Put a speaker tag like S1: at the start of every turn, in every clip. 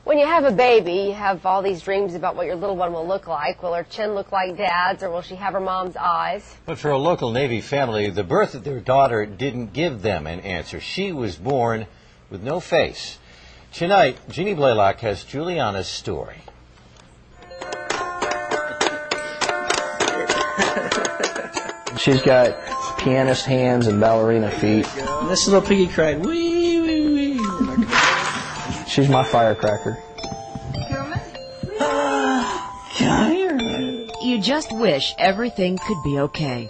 S1: When you have a baby, you have all these dreams about what your little one will look like. Will her chin look like Dad's, or will she have her mom's eyes?
S2: But for a local Navy family, the birth of their daughter didn't give them an answer. She was born with no face. Tonight, Jeannie Blaylock has Juliana's story.
S3: She's got pianist hands and ballerina feet.
S4: This little piggy cried, wee, wee, wee.
S3: She's my firecracker.
S4: Come here.
S5: You just wish everything could be okay.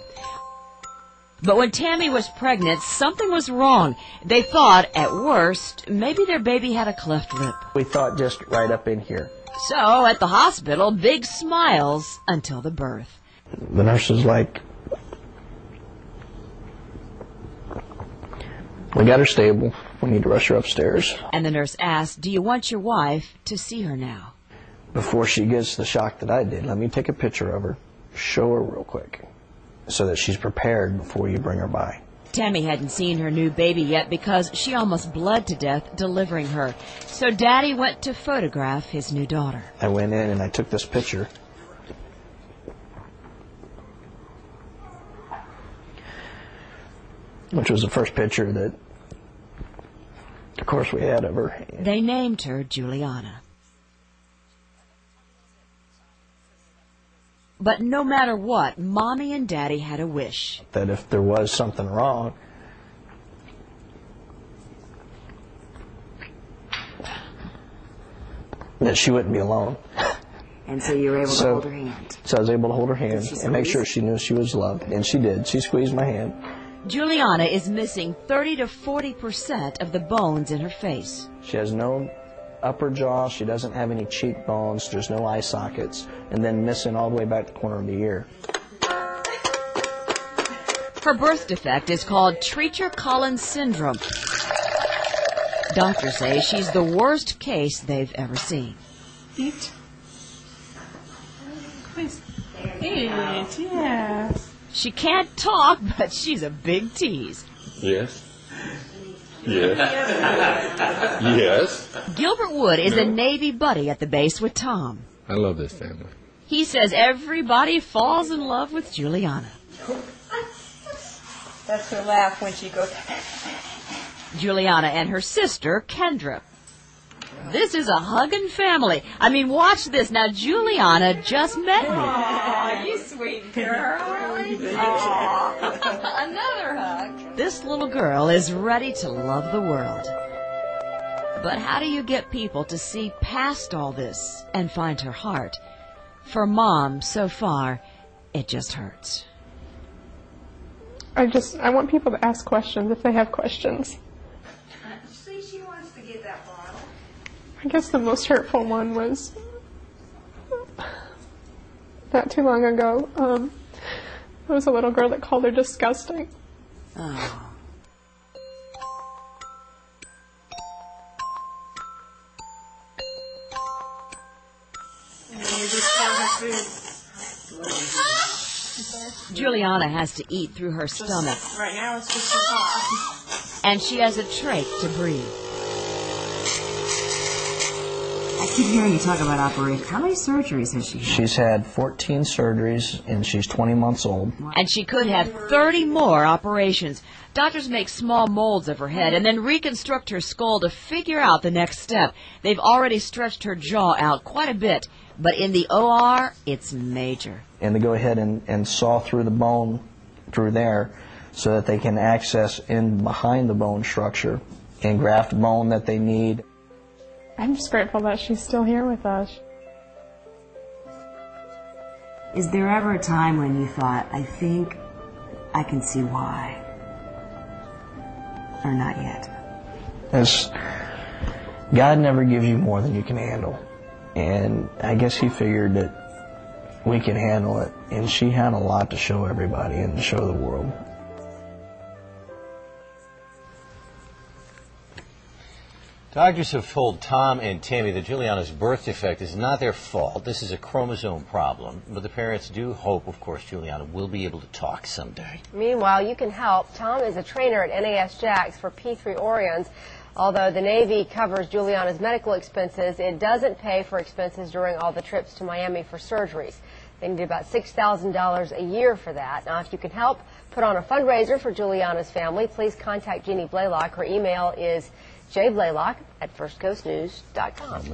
S5: But when Tammy was pregnant, something was wrong. They thought, at worst, maybe their baby had a cleft lip.
S3: We thought just right up in here.
S5: So, at the hospital, big smiles until the birth.
S3: The nurse was like, "We got her stable. We need to rush her upstairs."
S5: And the nurse asked, "Do you want your wife to see her now?"
S3: Before she gets the shock that I did, let me take a picture of her, show her real quick, so that she's prepared before you bring her by.
S5: Tammy hadn't seen her new baby yet because she almost bled to death delivering her. So Daddy went to photograph his new daughter.
S3: I went in and I took this picture. Which was the first picture that, of course, we had of her.
S5: They named her Juliana. But no matter what, Mommy and Daddy had a wish.
S3: That if there was something wrong, that she wouldn't be alone.
S6: And so you were able to hold her hand.
S3: So I was able to hold her hand and make sure she knew she was loved. And she did. She squeezed my hand.
S5: Juliana is missing 30 to 40% of the bones in her face.
S3: She has no upper jaw. She doesn't have any cheekbones. There's no eye sockets. And then missing all the way back to the corner of the ear.
S5: Her birth defect is called Treacher-Collins syndrome. Doctors say she's the worst case they've ever seen.
S7: Eat. Please. Eat, yes.
S5: She can't talk, but she's a big tease.
S8: Yes. Yes. Yes.
S5: Gilbert Wood is a Navy buddy at the base with Tom.
S8: I love this family.
S5: He says everybody falls in love with Juliana.
S7: That's her laugh when she goes.
S5: Juliana and her sister, Kendra. This is a hugging family. I mean, watch this. Now, Juliana just met me.
S7: Aw, you sweet girl. Another hug.
S5: This little girl is ready to love the world. But how do you get people to see past all this and find her heart? For Mom, so far, it just hurts.
S9: I want people to ask questions if they have questions.
S6: See, she wants to get that bottle.
S9: I guess the most hurtful one was not too long ago. There was a little girl that called her disgusting.
S5: Oh. Juliana has to eat through her stomach.
S7: Right now it's just too hot.
S5: And she has a trach to breathe.
S6: I keep hearing you talk about operations. How many surgeries has she had?
S3: She's had 14 surgeries, and she's 20 months old.
S5: And she could have 30 more operations. Doctors make small molds of her head and then reconstruct her skull to figure out the next step. They've already stretched her jaw out quite a bit, but in the OR, it's major.
S3: And they go ahead and saw through the bone through there so that they can access in behind the bone structure and graft bone that they need.
S9: I'm just grateful that she's still here with us.
S6: Is there ever a time when you thought, I think I can see why? Or not yet?
S3: God never gives you more than you can handle. And I guess he figured that we could handle it. And she had a lot to show everybody and to show the world.
S2: Doctors have told Tom and Tammy that Juliana's birth defect is not their fault. This is a chromosome problem. But the parents do hope, of course, Juliana will be able to talk someday.
S1: Meanwhile, you can help. Tom is a trainer at NAS Jax for P3 Orions. Although the Navy covers Juliana's medical expenses, it doesn't pay for expenses during all the trips to Miami for surgeries. They need about $6,000 a year for that. Now, if you can help put on a fundraiser for Juliana's family, please contact Jeannie Blaylock. Her email is jblaylock@firstcoastnews.com.